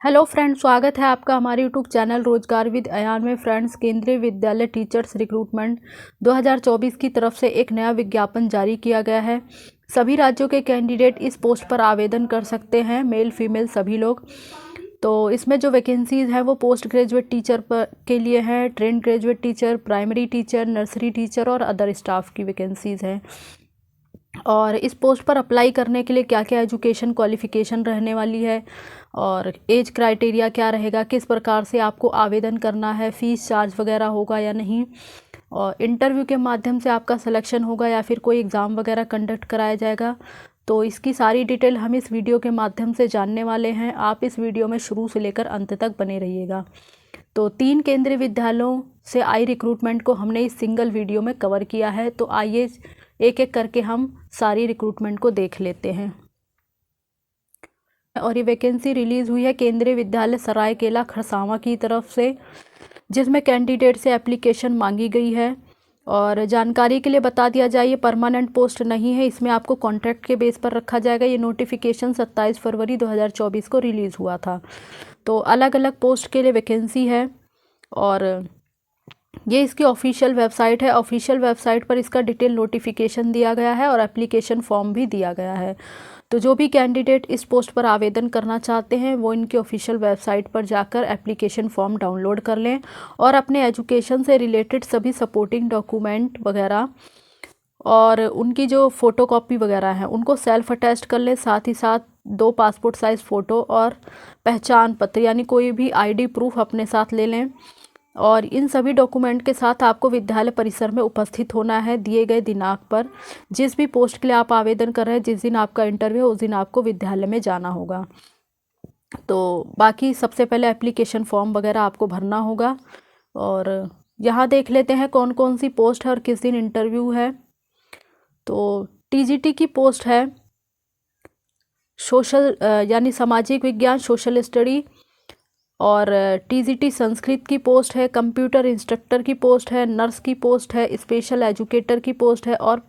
Hello friends, स्वागत है आपका हमारे यूट्यूब चैनल रोजगार विद अयान में। फ्रेंड्स, केंद्रीय विद्यालय टीचर्स रिक्रूटमेंट 2024 की तरफ से एक नया विज्ञापन जारी किया गया है। सभी राज्यों के कैंडिडेट इस पोस्ट पर आवेदन कर सकते हैं, मेल फीमेल सभी लोग। तो इसमें जो वैकेंसीज़ हैं वो पोस्ट ग्रेजुएट टीचर के लिए हैं, trained graduate teacher, primary teacher, nursery teacher और अदर स्टाफ की वैकेंसीज़ हैं। और इस पोस्ट पर अप्लाई करने के लिए क्या क्या एजुकेशन क्वालिफ़िकेशन रहने वाली है और एज क्राइटेरिया क्या रहेगा, किस प्रकार से आपको आवेदन करना है, फ़ीस चार्ज वगैरह होगा या नहीं, और इंटरव्यू के माध्यम से आपका सिलेक्शन होगा या फिर कोई एग्ज़ाम वगैरह कंडक्ट कराया जाएगा। तो इसकी सारी डिटेल हम इस वीडियो के माध्यम से जानने वाले हैं। आप इस वीडियो में शुरू से लेकर अंत तक बने रहिएगा। तो 3 केंद्रीय विद्यालयों से आई रिक्रूटमेंट को हमने इस सिंगल वीडियो में कवर किया है। तो आइए एक एक करके हम सारी रिक्रूटमेंट को देख लेते हैं। और ये वैकेंसी रिलीज़ हुई है केंद्रीय विद्यालय सरायकेला खरसावां की तरफ से, जिसमें कैंडिडेट से एप्लीकेशन मांगी गई है। और जानकारी के लिए बता दिया जाए, ये परमानेंट पोस्ट नहीं है, इसमें आपको कॉन्ट्रैक्ट के बेस पर रखा जाएगा। ये नोटिफिकेशन 27 फरवरी 2024 को रिलीज़ हुआ था। तो अलग अलग पोस्ट के लिए वैकेंसी है और ये इसकी ऑफिशियल वेबसाइट है। ऑफिशियल वेबसाइट पर इसका डिटेल नोटिफिकेशन दिया गया है और एप्लीकेशन फॉर्म भी दिया गया है। तो जो भी कैंडिडेट इस पोस्ट पर आवेदन करना चाहते हैं वो इनकी ऑफिशियल वेबसाइट पर जाकर एप्लीकेशन फॉर्म डाउनलोड कर लें और अपने एजुकेशन से रिलेटेड सभी सपोर्टिंग डॉक्यूमेंट वगैरह और उनकी जो फ़ोटोकॉपी वगैरह हैं उनको सेल्फ अटैच्ड कर लें। साथ ही साथ 2 पासपोर्ट साइज़ फ़ोटो और पहचान पत्र यानी कोई भी आईडी प्रूफ अपने साथ ले लें। और इन सभी डॉक्यूमेंट के साथ आपको विद्यालय परिसर में उपस्थित होना है दिए गए दिनांक पर। जिस भी पोस्ट के लिए आप आवेदन कर रहे हैं, जिस दिन आपका इंटरव्यू है उस दिन आपको विद्यालय में जाना होगा। तो बाकी सबसे पहले एप्लीकेशन फॉर्म वगैरह आपको भरना होगा। और यहाँ देख लेते हैं कौन कौन सी पोस्ट है और किस दिन इंटरव्यू है। तो टीजीटी की पोस्ट है सोशल यानी सामाजिक विज्ञान सोशल स्टडी, और टीजीटी संस्कृत की पोस्ट है, कंप्यूटर इंस्ट्रक्टर की पोस्ट है, नर्स की पोस्ट है, स्पेशल एजुकेटर की पोस्ट है और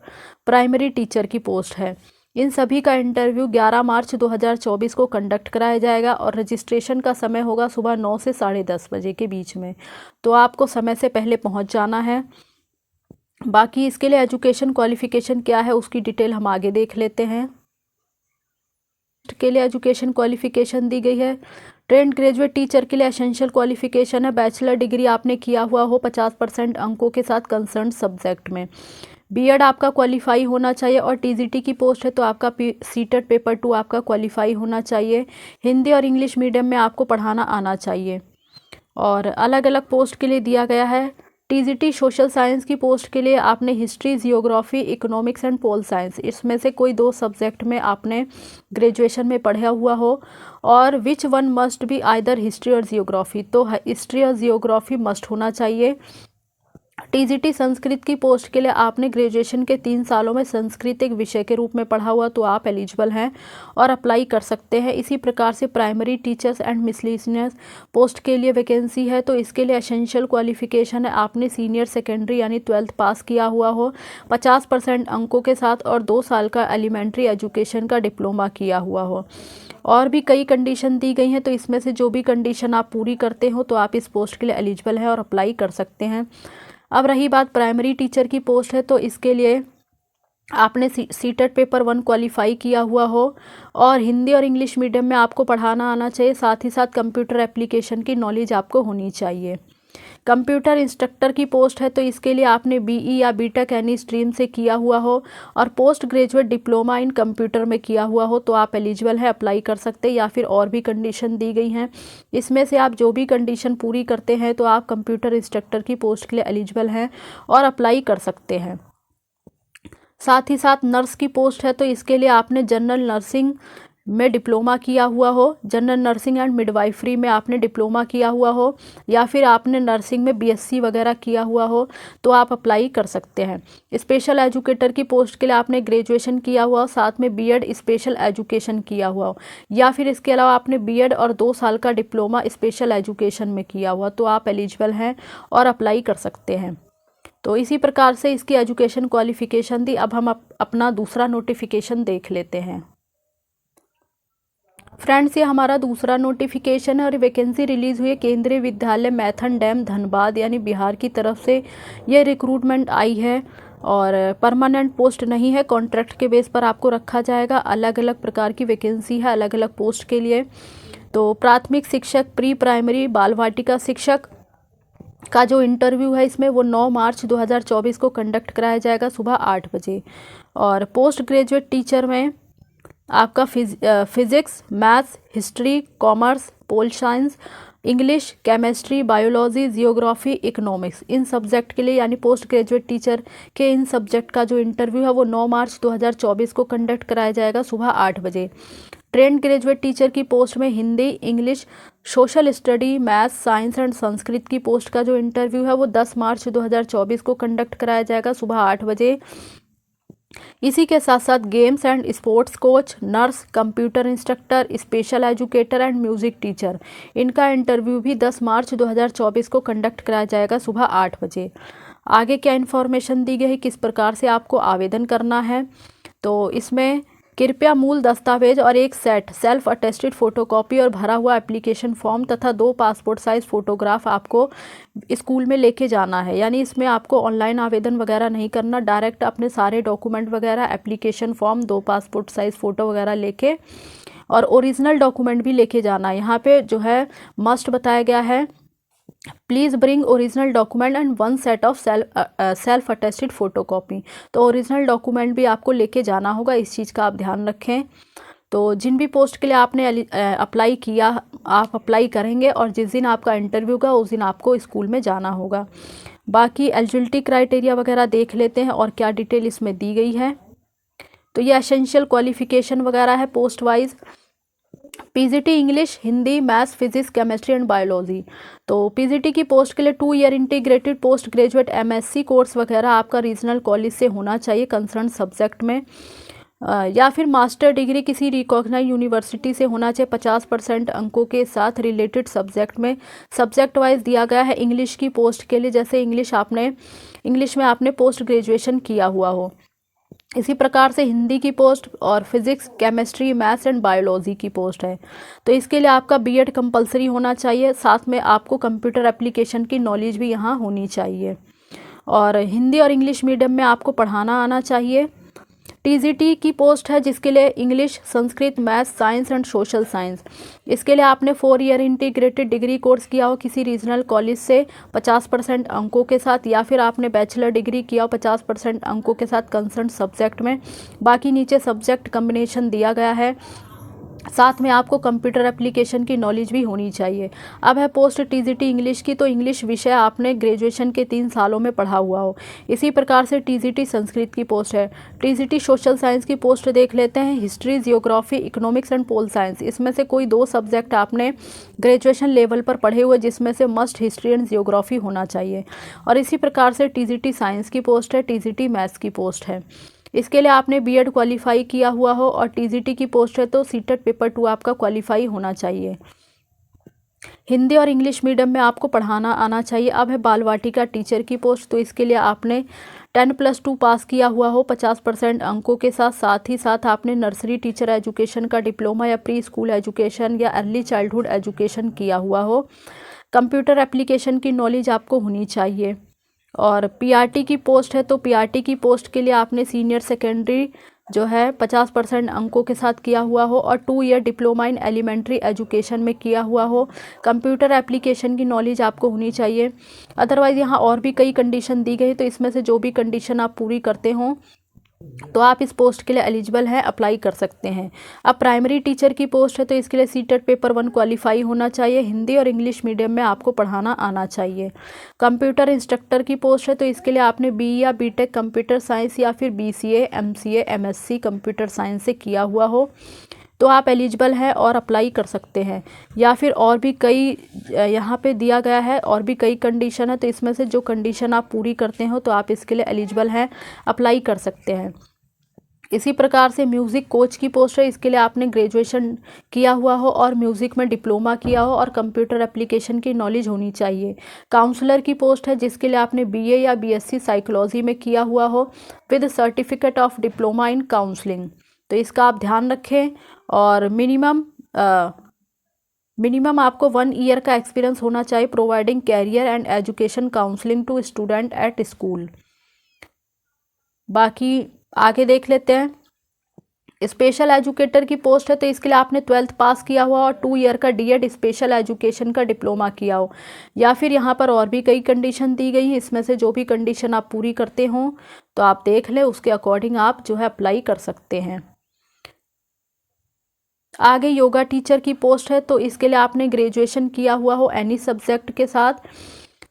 प्राइमरी टीचर की पोस्ट है। इन सभी का इंटरव्यू 11 मार्च 2024 को कंडक्ट कराया जाएगा और रजिस्ट्रेशन का समय होगा सुबह 9 से 10:30 बजे के बीच में। तो आपको समय से पहले पहुंच जाना है। बाकी इसके लिए एजुकेशन क्वालिफ़िकेशन क्या है उसकी डिटेल हम आगे देख लेते हैं। के लिए एजुकेशन क्वालिफ़िकेशन दी गई है। ट्रेंड ग्रेजुएट टीचर के लिए एसेंशियल क्वालिफ़िकेशन है बैचलर डिग्री आपने किया हुआ हो 50% अंकों के साथ कंसर्न सब्जेक्ट में। बीएड आपका क्वालिफाई होना चाहिए और टीजीटी की पोस्ट है तो आपका सीटेट पेपर 2 आपका क्वालिफाई होना चाहिए। हिंदी और इंग्लिश मीडियम में आपको पढ़ाना आना चाहिए। और अलग अलग पोस्ट के लिए दिया गया है। टीजीटी सोशल साइंस की पोस्ट के लिए आपने history, geography, economics and pol science इसमें से कोई 2 सब्जेक्ट में आपने ग्रेजुएशन में पढ़ा हुआ हो। और which one must be either history और जियोग्राफी, तो हिस्ट्री और जियोग्राफी मस्ट होना चाहिए। टीजीटी संस्कृत की पोस्ट के लिए आपने ग्रेजुएशन के 3 सालों में संस्कृत एक विषय के रूप में पढ़ा हुआ तो आप एलिजिबल हैं और अप्लाई कर सकते हैं। इसी प्रकार से primary teachers and miscellaneous post के लिए वैकेंसी है तो इसके लिए एसेंशियल क्वालिफिकेशन है आपने सीनियर सेकेंडरी यानी 12th पास किया हुआ हो 50% अंकों के साथ और 2 साल का एलिमेंट्री एजुकेशन का डिप्लोमा किया हुआ हो। और भी कई कंडीशन दी गई हैं तो इसमें से जो भी कंडीशन आप पूरी करते हो तो आप इस पोस्ट के लिए एलिजिबल हैं और अप्लाई कर सकते हैं। अब रही बात प्राइमरी टीचर की पोस्ट है तो इसके लिए आपने सीटेट पेपर 1 क्वालिफाई किया हुआ हो और हिंदी और इंग्लिश मीडियम में आपको पढ़ाना आना चाहिए। साथ ही साथ कंप्यूटर एप्लीकेशन की नॉलेज आपको होनी चाहिए। कंप्यूटर इंस्ट्रक्टर की पोस्ट है तो इसके लिए आपने बीई या बीटेक एनी स्ट्रीम से किया हुआ हो और post graduate diploma in computer में किया हुआ हो तो आप एलिजिबल है, अप्लाई कर सकते हैं। या फिर और भी कंडीशन दी गई हैं, इसमें से आप जो भी कंडीशन पूरी करते हैं तो आप कंप्यूटर इंस्ट्रक्टर की पोस्ट के लिए एलिजिबल हैं और अप्लाई कर सकते हैं। साथ ही साथ नर्स की पोस्ट है तो इसके लिए आपने जनरल नर्सिंग में डिप्लोमा किया हुआ हो, जनरल नर्सिंग एंड मिडवाइफरी में आपने डिप्लोमा किया हुआ हो या फिर आपने नर्सिंग में बीएससी वगैरह किया हुआ हो तो आप अप्लाई कर सकते हैं। स्पेशल एजुकेटर की पोस्ट के लिए आपने ग्रेजुएशन किया हुआ हो, साथ में बीएड स्पेशल एजुकेशन किया हुआ हो या फिर इसके अलावा आपने बीएड और 2 साल का डिप्लोमा स्पेशल एजुकेशन में किया हुआ तो आप एलिजिबल हैं और अप्लाई कर सकते हैं। तो इसी प्रकार से इसकी एजुकेशन क्वालिफिकेशन थी। अब हम अपना दूसरा नोटिफिकेशन देख लेते हैं। फ्रेंड्स, ये हमारा दूसरा नोटिफिकेशन है और वैकेंसी रिलीज़ हुई है केंद्रीय विद्यालय मैथन डैम धनबाद यानी बिहार की तरफ से ये रिक्रूटमेंट आई है। और परमानेंट पोस्ट नहीं है, कॉन्ट्रैक्ट के बेस पर आपको रखा जाएगा। अलग अलग प्रकार की वैकेंसी है अलग अलग पोस्ट के लिए। तो प्राथमिक शिक्षक, प्री प्राइमरी, बाल वाटिका शिक्षक का जो इंटरव्यू है इसमें वो 9 मार्च 2024 को कंडक्ट कराया जाएगा सुबह 8 बजे। और पोस्ट ग्रेजुएट टीचर में आपका physics, maths, history, commerce, pol science, English, chemistry, biology, geography, economics, इन सब्जेक्ट के लिए यानी पोस्ट ग्रेजुएट टीचर के इन सब्जेक्ट का जो इंटरव्यू है वो 9 मार्च 2024 को कंडक्ट कराया जाएगा सुबह 8 बजे। ट्रेंड ग्रेजुएट टीचर की पोस्ट में Hindi, English, social study, maths, science and Sanskrit की पोस्ट का जो इंटरव्यू है वो 10 मार्च 2024 को कंडक्ट कराया जाएगा सुबह 8 बजे। इसी के साथ साथ games and sports coach, nurse, computer instructor, special educator and music teacher, इनका इंटरव्यू भी 10 मार्च 2024 को कंडक्ट कराया जाएगा सुबह 8 बजे। आगे क्या इन्फॉर्मेशन दी गई है, किस प्रकार से आपको आवेदन करना है, तो इसमें कृपया मूल दस्तावेज और एक सेट सेल्फ अटेस्टेड फोटोकॉपी और भरा हुआ एप्लीकेशन फॉर्म तथा 2 पासपोर्ट साइज फ़ोटोग्राफ आपको स्कूल में लेके जाना है। यानी इसमें आपको ऑनलाइन आवेदन वगैरह नहीं करना, डायरेक्ट अपने सारे डॉक्यूमेंट वगैरह, application form, 2 passport size photo वगैरह लेके और ओरिजिनल डॉक्यूमेंट भी लेके जाना है। यहाँ पे जो है मस्ट बताया गया है, please bring original document and 1 set of self attested photocopy. तो ओरिजिनल डॉक्यूमेंट भी आपको लेके जाना होगा, इस चीज़ का आप ध्यान रखें। तो जिन भी पोस्ट के लिए आपने अप्लाई किया, आप अप्लाई करेंगे और जिस दिन आपका इंटरव्यू का उस दिन आपको स्कूल में जाना होगा। बाकी एलिजिबिलिटी क्राइटेरिया वगैरह देख लेते हैं और क्या डिटेल इसमें दी गई है। तो ये एसेंशियल क्वालिफिकेशन वगैरह है post wise. PGT English, Hindi, maths, physics, chemistry and biology. तो पीजीटी की पोस्ट के लिए 2 year integrated post graduate MSc course वगैरह आपका रीजनल कॉलेज से होना चाहिए कंसर्न सब्जेक्ट में, या फिर मास्टर डिग्री किसी रिकॉग्नाइज यूनिवर्सिटी से होना चाहिए 50% अंकों के साथ रिलेटेड सब्जेक्ट में। सब्जेक्ट वाइज दिया गया है इंग्लिश की पोस्ट के लिए, जैसे इंग्लिश में आपने पोस्ट ग्रेजुएशन किया हुआ हो। इसी प्रकार से हिंदी की पोस्ट और physics, chemistry, maths and biology की पोस्ट है। तो इसके लिए आपका बीएड कंपलसरी होना चाहिए, साथ में आपको कंप्यूटर एप्लीकेशन की नॉलेज भी यहाँ होनी चाहिए। और हिंदी और इंग्लिश मीडियम में आपको पढ़ाना आना चाहिए। टीजीटी की पोस्ट है जिसके लिए English, Sanskrit, maths, science and social science. इसके लिए आपने 4 ईयर इंटीग्रेटेड डिग्री कोर्स किया हो किसी रीजनल कॉलेज से 50% अंकों के साथ, या फिर आपने बैचलर डिग्री किया हो 50% अंकों के साथ कंसर्न सब्जेक्ट में। बाकी नीचे सब्जेक्ट कम्बिनेशन दिया गया है, साथ में आपको कंप्यूटर एप्लीकेशन की नॉलेज भी होनी चाहिए। अब है पोस्ट टीजीटी इंग्लिश की, तो इंग्लिश विषय आपने ग्रेजुएशन के 3 सालों में पढ़ा हुआ हो। इसी प्रकार से टीजीटी संस्कृत की पोस्ट है। टीजीटी सोशल साइंस की पोस्ट देख लेते हैं, history, geography, economics and pol science. इसमें से कोई 2 सब्जेक्ट आपने ग्रेजुएशन लेवल पर पढ़े हुए, जिसमें से मस्ट हिस्ट्री एंड जियोग्राफी होना चाहिए। और इसी प्रकार से टीजीटी साइंस की पोस्ट है, टीजीटी मैथ्स की पोस्ट है। इसके लिए आपने बीएड क्वालिफाई किया हुआ हो, और टीजीटी की पोस्ट है तो सीटेट पेपर 2 आपका क्वालिफाई होना चाहिए। हिंदी और इंग्लिश मीडियम में आपको पढ़ाना आना चाहिए। अब है बाल वाटिका टीचर की पोस्ट, तो इसके लिए आपने 10+2 पास किया हुआ हो 50% अंकों के साथ, साथ ही साथ आपने नर्सरी टीचर एजुकेशन का डिप्लोमा या प्री स्कूल एजुकेशन या अर्ली चाइल्डहुड एजुकेशन किया हुआ हो। कंप्यूटर एप्लीकेशन की नॉलेज आपको होनी चाहिए। और पीआरटी की पोस्ट है, तो पीआरटी की पोस्ट के लिए आपने सीनियर सेकेंडरी जो है 50% अंकों के साथ किया हुआ हो, और 2 year diploma in elementary education में किया हुआ हो। कंप्यूटर एप्लीकेशन की नॉलेज आपको होनी चाहिए। अदरवाइज़ यहाँ और भी कई कंडीशन दी गई, तो इसमें से जो भी कंडीशन आप पूरी करते हों तो आप इस पोस्ट के लिए एलिजिबल हैं, अप्लाई कर सकते हैं। अब प्राइमरी टीचर की पोस्ट है, तो इसके लिए सीटेट पेपर 1 क्वालिफाई होना चाहिए। हिंदी और इंग्लिश मीडियम में आपको पढ़ाना आना चाहिए। कंप्यूटर इंस्ट्रक्टर की पोस्ट है, तो इसके लिए आपने बीई या बीटेक कंप्यूटर साइंस या फिर BCA, MCA, MSc computer science से किया हुआ हो तो आप एलिजिबल हैं और अप्लाई कर सकते हैं। या फिर और भी कई यहाँ पे दिया गया है, और भी कई कंडीशन है, तो इसमें से जो कंडीशन आप पूरी करते हो तो आप इसके लिए एलिजिबल हैं, अप्लाई कर सकते हैं। इसी प्रकार से म्यूज़िक कोच की पोस्ट है, इसके लिए आपने ग्रेजुएशन किया हुआ हो और म्यूज़िक में डिप्लोमा किया हो और कंप्यूटर एप्लीकेशन की नॉलेज होनी चाहिए। काउंसलर की पोस्ट है, जिसके लिए आपने बीए या बीएससी साइकोलॉजी में किया हुआ हो with certificate of diploma in counselling. तो इसका आप ध्यान रखें। और मिनिमम मिनिमम आपको 1 ईयर का एक्सपीरियंस होना चाहिए providing career and education counselling to student at school. बाकी आगे देख लेते हैं। स्पेशल एजुकेटर की पोस्ट है तो इसके लिए आपने 12th पास किया हुआ और 2 ईयर का डीएड स्पेशल एजुकेशन का डिप्लोमा किया हो, या फिर यहाँ पर और भी कई कंडीशन दी गई हैं, इसमें से जो भी कंडीशन आप पूरी करते हो तो आप देख लें, उसके अकॉर्डिंग आप जो है अप्लाई कर सकते हैं। आगे योगा टीचर की पोस्ट है तो इसके लिए आपने ग्रेजुएशन किया हुआ हो एनी सब्जेक्ट के साथ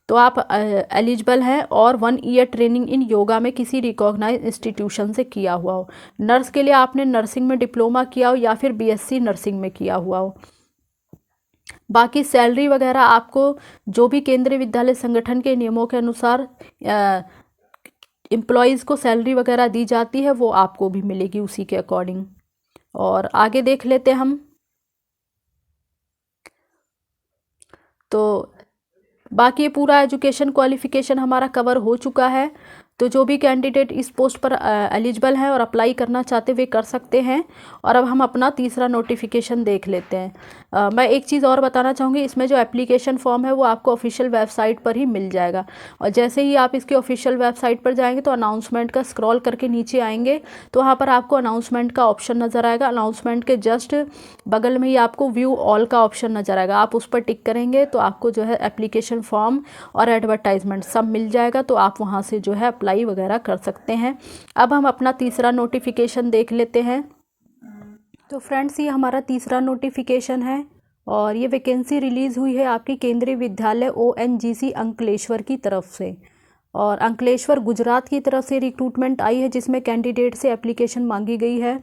तो आप एलिजिबल हैं, और 1 ईयर ट्रेनिंग इन योगा में किसी रिकॉग्नाइज इंस्टीट्यूशन से किया हुआ हो। नर्स के लिए आपने नर्सिंग में डिप्लोमा किया हो या फिर बीएससी नर्सिंग में किया हुआ हो। बाकी सैलरी वगैरह आपको जो भी केंद्रीय विद्यालय संगठन के नियमों के अनुसार एम्प्लॉयज़ को सैलरी वगैरह दी जाती है वो आपको भी मिलेगी उसी के अकॉर्डिंग। और आगे देख लेते हैं हम। तो बाकी ये पूरा एजुकेशन क्वालिफिकेशन हमारा कवर हो चुका है। तो जो भी कैंडिडेट इस पोस्ट पर एलिजिबल हैं और अप्लाई करना चाहते वे कर सकते हैं। और अब हम अपना तीसरा नोटिफिकेशन देख लेते हैं। मैं एक चीज़ और बताना चाहूँगी, इसमें जो एप्लीकेशन फॉर्म है वो आपको ऑफिशियल वेबसाइट पर ही मिल जाएगा, और जैसे ही आप इसकी ऑफिशियल वेबसाइट पर जाएंगे तो अनाउंसमेंट का स्क्रॉल करके नीचे आएंगे तो वहाँ पर आपको अनाउंसमेंट का ऑप्शन नज़र आएगा। अनाउंसमेंट के जस्ट बगल में ही आपको व्यू ऑल का ऑप्शन नज़र आएगा, आप उस पर टिक करेंगे तो आपको जो है एप्लीकेशन फॉर्म और एडवर्टाइजमेंट सब मिल जाएगा, तो आप वहाँ से जो है अप्लाई वगैरह कर सकते हैं। अब हम अपना तीसरा नोटिफिकेशन देख लेते हैं। तो फ्रेंड्स ये हमारा तीसरा नोटिफिकेशन है और ये वैकेंसी रिलीज़ हुई है आपकी केंद्रीय विद्यालय ONGC अंकलेश्वर की तरफ से, और अंकलेश्वर गुजरात की तरफ से रिक्रूटमेंट आई है जिसमें कैंडिडेट से एप्लीकेशन मांगी गई है।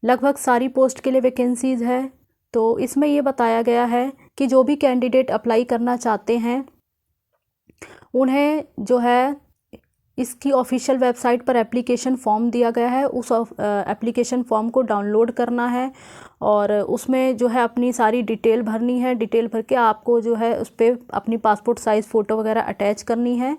लगभग सारी पोस्ट के लिए वैकेंसीज़ है। तो इसमें ये बताया गया है कि जो भी कैंडिडेट अप्लाई करना चाहते हैं उन्हें जो है इसकी ऑफिशियल वेबसाइट पर एप्लीकेशन फॉर्म दिया गया है, उस एप्लीकेशन फॉर्म को डाउनलोड करना है और उसमें जो है अपनी सारी डिटेल भरनी है। डिटेल भर के आपको जो है उस पर अपनी पासपोर्ट साइज़ फ़ोटो वगैरह अटैच करनी है,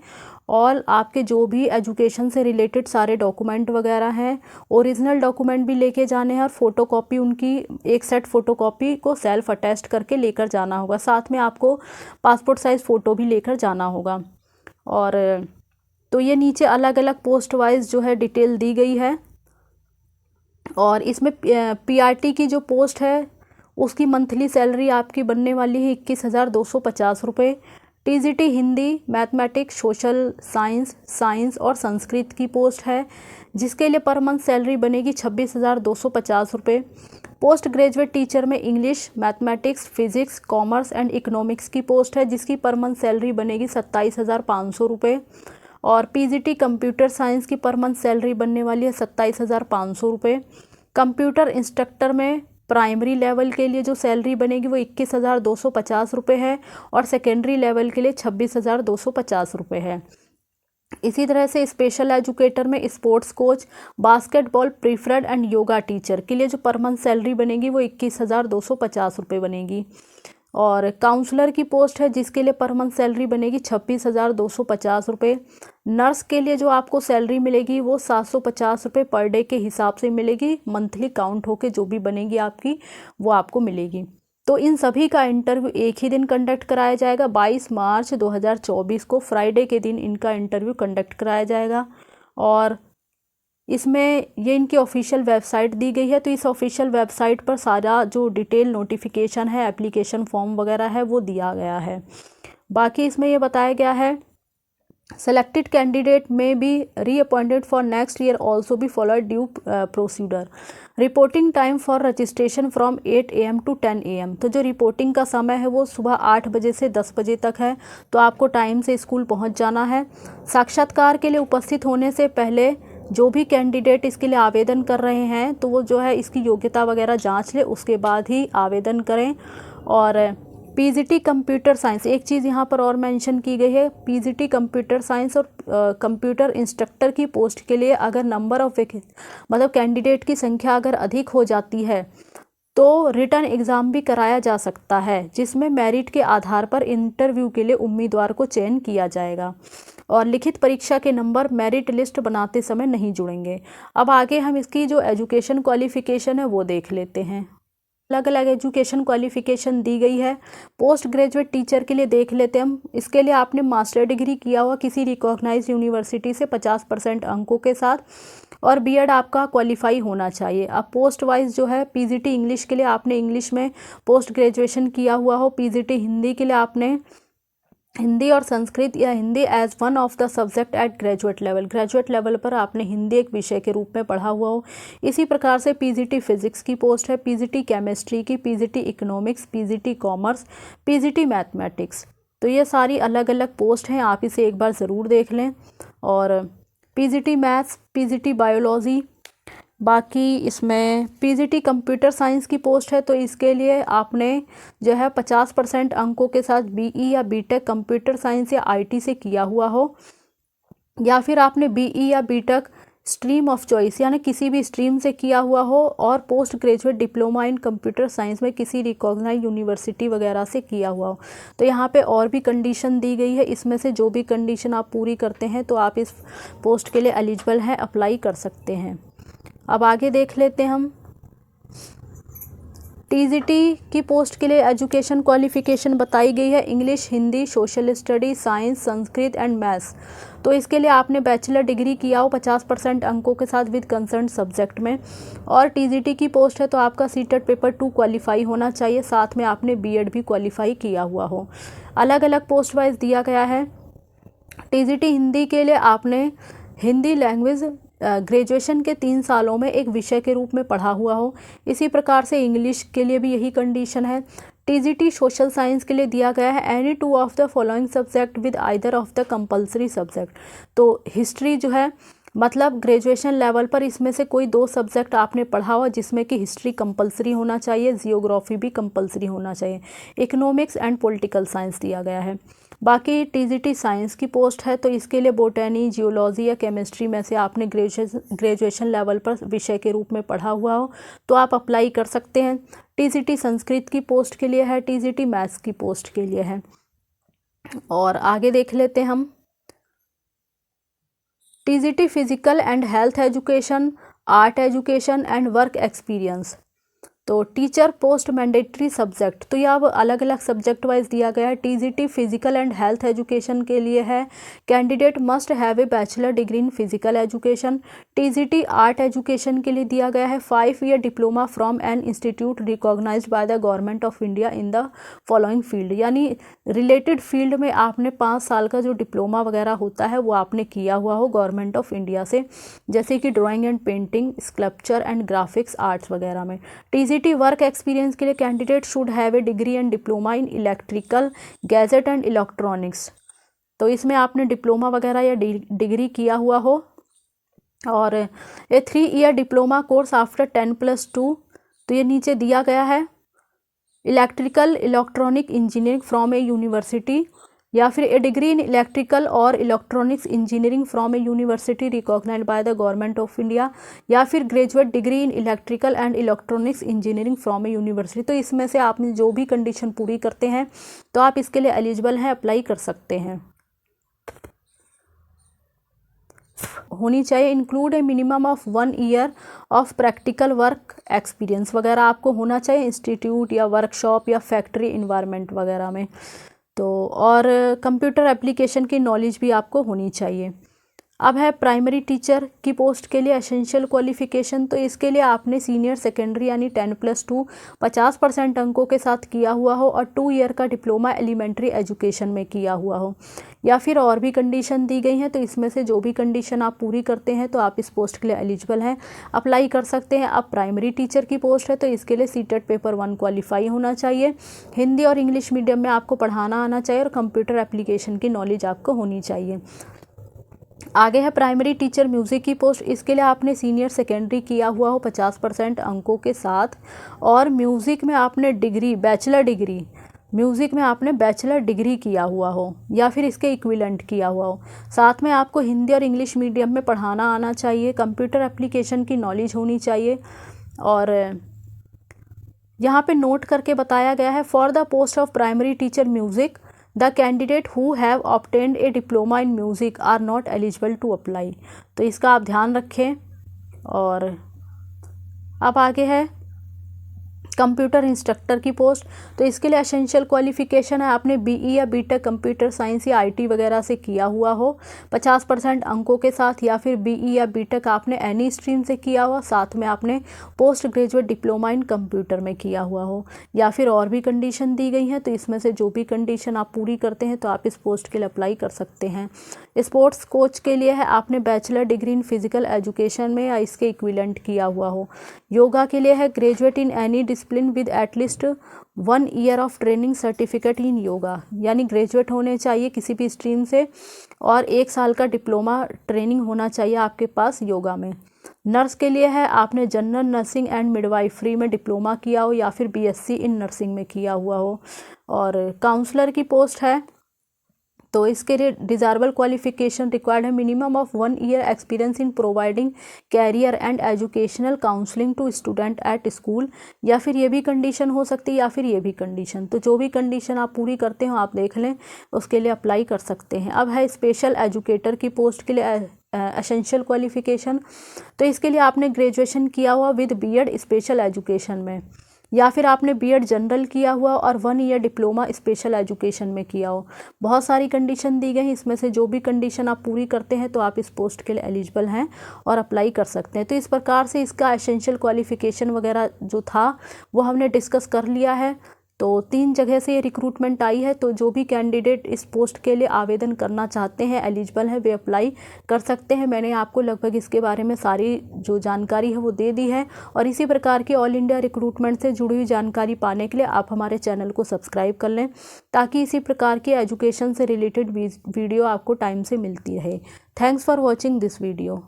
और आपके जो भी एजुकेशन से रिलेटेड सारे डॉक्यूमेंट वगैरह हैं ओरिजिनल डॉक्यूमेंट भी लेके जाने हैं, और फ़ोटोकॉपी उनकी एक सेट फ़ोटोकॉपी को सेल्फ अटैच करके लेकर जाना होगा। साथ में आपको पासपोर्ट साइज़ फ़ोटो भी लेकर जाना होगा। और तो ये नीचे अलग अलग पोस्ट वाइज जो है डिटेल दी गई है, और इसमें PRT की जो पोस्ट है उसकी मंथली सैलरी आपकी बनने वाली है 21,250 रुपये। TGT Hindi, mathematics, social science और संस्कृत की पोस्ट है जिसके लिए पर मंथ सैलरी बनेगी 26,250 रुपये। पोस्ट ग्रेजुएट टीचर में English, mathematics, physics, commerce and economics की पोस्ट है जिसकी पर मंथ सैलरी बनेगी 27,500 रुपये। और PGT कंप्यूटर साइंस की पर मंथ सैलरी बनने वाली है 27,500 रुपये। कंप्यूटर इंस्ट्रक्टर में प्राइमरी लेवल के लिए जो सैलरी बनेगी वो 21,250 रुपये है, और सेकेंडरी लेवल के लिए 26,250 रुपये है। इसी तरह से स्पेशल एजुकेटर में sports coach, basketball preferred and yoga teacher के लिए जो पर मंथ सैलरी बनेगी वो 21,250 रुपये बनेगी। और काउंसलर की पोस्ट है जिसके लिए पर मंथ सैलरी बनेगी 26,250 रुपये। नर्स के लिए जो आपको सैलरी मिलेगी वो 750 रुपये पर डे के हिसाब से मिलेगी, मंथली काउंट होके जो भी बनेगी आपकी वो आपको मिलेगी। तो इन सभी का इंटरव्यू एक ही दिन कंडक्ट कराया जाएगा, 22 मार्च 2024 को फ्राइडे के दिन इनका इंटरव्यू कंडक्ट कराया जाएगा। और इसमें ये इनकी ऑफिशियल वेबसाइट दी गई है, तो इस ऑफिशियल वेबसाइट पर सारा जो डिटेल नोटिफिकेशन है, एप्लीकेशन फॉर्म वगैरह है वो दिया गया है। बाकी इसमें ये बताया गया है सेलेक्टेड कैंडिडेट में B reappointed for next year also be follow due procedure. Reporting time for registration from 8 AM to 10 AM। तो जो रिपोर्टिंग का समय है वो सुबह 8 बजे से 10 बजे तक है, तो आपको टाइम से स्कूल पहुंच जाना है। साक्षात्कार के लिए उपस्थित होने से पहले जो भी कैंडिडेट इसके लिए आवेदन कर रहे हैं तो वो जो है इसकी योग्यता वगैरह जांच ले, उसके बाद ही आवेदन करें। और PGT कंप्यूटर साइंस, एक चीज़ यहाँ पर और मेंशन की गई है, PGT कंप्यूटर साइंस और कंप्यूटर इंस्ट्रक्टर की पोस्ट के लिए अगर नंबर ऑफ मतलब कैंडिडेट की संख्या अगर अधिक हो जाती है तो रिटर्न एग्ज़ाम भी कराया जा सकता है जिसमें मेरिट के आधार पर इंटरव्यू के लिए उम्मीदवार को चयन किया जाएगा, और लिखित परीक्षा के नंबर मेरिट लिस्ट बनाते समय नहीं जुड़ेंगे। अब आगे हम इसकी जो एजुकेशन क्वालिफिकेशन है वो देख लेते हैं। तो फ्रेंड्स ये हमारा तीसरा नोटिफिकेशन है और ये वैकेंसी रिलीज़ हुई है आपकी केंद्रीय विद्यालय ONGC अंकलेश्वर की तरफ से, और अंकलेश्वर गुजरात की तरफ से रिक्रूटमेंट आई है जिसमें कैंडिडेट से एप्लीकेशन मांगी गई है। लगभग सारी पोस्ट के लिए वैकेंसीज़ है। तो इसमें ये बताया गया है कि जो भी कैंडिडेट अप्लाई करना चाहते हैं उन्हें जो है इसकी ऑफिशियल वेबसाइट पर एप्लीकेशन फॉर्म दिया गया है, और अलग अलग एजुकेशन क्वालिफिकेशन दी गई है। पोस्ट ग्रेजुएट टीचर के लिए देख लेते हैं हम। इसके लिए आपने मास्टर डिग्री किया हुआ किसी रिकॉग्नाइज्ड यूनिवर्सिटी से 50% अंकों के साथ, और बीएड आपका क्वालिफाई होना चाहिए। अब पोस्ट वाइज जो है, पीजीटी इंग्लिश के लिए आपने इंग्लिश में पोस्ट ग्रेजुएशन किया हुआ हो, पीजीटी हिंदी के लिए आपने हिंदी और संस्कृत या Hindi as one of the subject at graduate level पर आपने हिंदी एक विषय के रूप में पढ़ा हुआ हो। इसी प्रकार से पीजीटी फिजिक्स की पोस्ट है, पीजीटी केमिस्ट्री की, PGT economics, PGT commerce, PGT mathematics. तो ये सारी अलग अलग पोस्ट हैं, आप इसे एक बार ज़रूर देख लें। और पीजीटी मैथ्स, पीजीटी बायोलॉजी, बाकी इसमें पीजीटी कंप्यूटर साइंस की पोस्ट है, तो इसके लिए आपने जो है 50% अंकों के साथ बीई या बीटेक कंप्यूटर साइंस या आईटी से किया हुआ हो, या फिर आपने बीई या बीटेक स्ट्रीम ऑफ चॉइस यानी किसी भी स्ट्रीम से किया हुआ हो, और post graduate diploma in computer science में किसी रिकॉग्नाइज्ड यूनिवर्सिटी वगैरह से किया हुआ हो। तो यहाँ पे और भी कंडीशन दी गई है, इसमें से जो भी कंडीशन आप पूरी करते हैं तो आप इस पोस्ट के लिए एलिजिबल हैं, अप्लाई कर सकते हैं। अब आगे देख लेते हैं हम। टीजीटी की पोस्ट के लिए एजुकेशन क्वालिफिकेशन बताई गई है, English, Hindi, social study, science, Sanskrit and maths. तो इसके लिए आपने बैचलर डिग्री किया हो 50% अंकों के साथ विद कंसर्न सब्जेक्ट में, और टीजीटी की पोस्ट है तो आपका सीटेट पेपर 2 क्वालिफाई होना चाहिए, साथ में आपने बीएड भी क्वालिफाई किया हुआ हो। अलग अलग पोस्ट वाइज दिया गया है। टीजीटी हिंदी के लिए आपने हिंदी लैंग्वेज ग्रेजुएशन के 3 सालों में एक विषय के रूप में पढ़ा हुआ हो। इसी प्रकार से इंग्लिश के लिए भी यही कंडीशन है। टीजीटी सोशल साइंस के लिए दिया गया है any 2 of the following subject with either of the compulsory subject. तो हिस्ट्री जो है, मतलब ग्रेजुएशन लेवल पर इसमें से कोई 2 सब्जेक्ट आपने पढ़ा हुआ जिसमें कि हिस्ट्री कंपलसरी होना चाहिए, जियोग्राफी भी कंपलसरी होना चाहिए। इकोनॉमिक्स एंड पॉलिटिकल साइंस दिया गया है। बाकी टीजीटी साइंस की पोस्ट है तो इसके लिए बोटनी, जियोलॉजी या केमिस्ट्री में से आपने ग्रेजुएशन लेवल पर विषय के रूप में पढ़ा हुआ हो तो आप अप्लाई कर सकते हैं। टीजीटी संस्कृत की पोस्ट के लिए है, टीजीटी मैथ्स की पोस्ट के लिए है। और आगे देख लेते हैं हम। TGT physical and health education, art education and work experience. तो टीचर पोस्ट मैंडेटरी सब्जेक्ट, तो यह अब अलग अलग सब्जेक्ट वाइज दिया गया है। TGT physical and health education के लिए है, candidate must have a bachelor degree in physical education. TGT art education के लिए दिया गया है 5 year diploma from an institute recognised by the government of India in the following field, यानी related field में आपने 5 साल का जो डिप्लोमा वगैरह होता है वो आपने किया हुआ हो गवर्नमेंट ऑफ इंडिया से, जैसे कि drawing and painting, sculpture and graphics arts वगैरह में। टीजीटी वर्क एक्सपीरियंस के लिए candidate should have a degree and diploma in electrical, gadget and electronics. तो इसमें आपने डिप्लोमा वगैरह या डिग्री किया हुआ हो, और a 3 year diploma course after 10+2, तो ये नीचे दिया गया है। Electrical electronic engineering from a university, या फिर ए डिग्री इन इलेक्ट्रिकल और electronics engineering from a university recognised by the government of India, या फिर graduate degree in electrical and electronics engineering from a university. तो इसमें से आपने जो भी कंडीशन पूरी करते हैं तो आप इसके लिए एलिजिबल हैं, अप्लाई कर सकते हैं। होनी चाहिए include A minimum of 1 year of practical work experience वगैरह आपको होना चाहिए इंस्टीट्यूट या वर्कशॉप या फैक्ट्री इन्वायरमेंट वगैरह में। तो और कंप्यूटर एप्लीकेशन की नॉलेज भी आपको होनी चाहिए। अब है प्राइमरी टीचर की पोस्ट के लिए एसेंशियल क्वालिफिकेशन, तो इसके लिए आपने सीनियर सेकेंडरी यानी 10+2 50% अंकों के साथ किया हुआ हो, और 2 ईयर का डिप्लोमा एलिमेंट्री एजुकेशन में किया हुआ हो, या फिर और भी कंडीशन दी गई हैं। तो इसमें से जो भी कंडीशन आप पूरी करते हैं तो आप इस पोस्ट के लिए एलिजिबल हैं, अप्लाई कर सकते हैं। अब प्राइमरी टीचर की पोस्ट है तो इसके लिए सीटेट पेपर 1 क्वालिफाई होना चाहिए, हिंदी और इंग्लिश मीडियम में आपको पढ़ाना आना चाहिए, और कंप्यूटर एप्लीकेशन की नॉलेज आपको होनी चाहिए। आगे है प्राइमरी टीचर म्यूज़िक की पोस्ट, इसके लिए आपने सीनियर सेकेंडरी किया हुआ हो 50% अंकों के साथ, और म्यूज़िक में आपने डिग्री, बैचलर डिग्री म्यूज़िक में आपने बैचलर डिग्री किया हुआ हो या फिर इसके इक्विवेलेंट किया हुआ हो, साथ में आपको हिंदी और इंग्लिश मीडियम में पढ़ाना आना चाहिए, कंप्यूटर एप्लीकेशन की नॉलेज होनी चाहिए। और यहाँ पे नोट करके बताया गया है for the post of primary teacher music the candidate who have obtained a diploma in music are not eligible to apply. तो इसका आप ध्यान रखें। और अब आगे है कंप्यूटर इंस्ट्रक्टर की पोस्ट, तो इसके लिए एसेंशियल क्वालिफिकेशन है आपने बीई या बीटेक कंप्यूटर साइंस या आईटी वगैरह से किया हुआ हो 50% अंकों के साथ, या फिर बीई या बीटेक आपने एनी स्ट्रीम से किया हुआ, साथ में आपने post graduate diploma in computer में किया हुआ हो, या फिर और भी कंडीशन दी गई हैं। तो इसमें से जो भी कंडीशन आप पूरी करते हैं तो आप इस पोस्ट के लिए अप्लाई कर सकते हैं। स्पोर्ट्स कोच के लिए है आपने bachelor degree in physical education में या इसके इक्विवेलेंट किया हुआ हो। योगा के लिए है graduate in any discipline with at least 1 year of training certificate in yoga, यानी ग्रेजुएट होने चाहिए किसी भी स्ट्रीम से और 1 साल का डिप्लोमा ट्रेनिंग होना चाहिए आपके पास योगा में। नर्स के लिए है आपने जनरल नर्सिंग एंड मिडवाइफरी में डिप्लोमा किया हो या फिर बीएससी इन नर्सिंग में किया हुआ हो। और काउंसलर की पोस्ट है तो इसके लिए डिज़ायरेबल क्वालिफिकेशन रिक्वायर्ड है minimum of 1 year experience in providing career and educational counselling to student at school, या फिर ये भी कंडीशन हो सकती है या फिर ये भी कंडीशन। तो जो भी कंडीशन आप पूरी करते हो आप देख लें, उसके लिए अप्लाई कर सकते हैं। अब है स्पेशल एजुकेटर की पोस्ट के लिए एसेंशियल क्वालिफिकेशन, तो इसके लिए आपने ग्रेजुएशन किया हुआ विद बीएड स्पेशल एजुकेशन में, या फिर आपने बीएड जनरल किया हुआ और 1 ईयर डिप्लोमा स्पेशल एजुकेशन में किया हो। बहुत सारी कंडीशन दी गई, इसमें से जो भी कंडीशन आप पूरी करते हैं तो आप इस पोस्ट के लिए एलिजिबल हैं और अप्लाई कर सकते हैं। तो इस प्रकार से इसका एसेंशियल क्वालिफिकेशन वगैरह जो था वो हमने डिस्कस कर लिया है। तो 3 जगह से ये रिक्रूटमेंट आई है, तो जो भी कैंडिडेट इस पोस्ट के लिए आवेदन करना चाहते हैं, एलिजिबल है, वे अप्लाई कर सकते हैं। मैंने आपको लगभग इसके बारे में सारी जो जानकारी है वो दे दी है, और इसी प्रकार की ऑल इंडिया रिक्रूटमेंट से जुड़ी हुई जानकारी पाने के लिए आप हमारे चैनल को सब्सक्राइब कर लें, ताकि इसी प्रकार की एजुकेशन से रिलेटेड वीडियो आपको टाइम से मिलती रहे। Thanks for watching this video.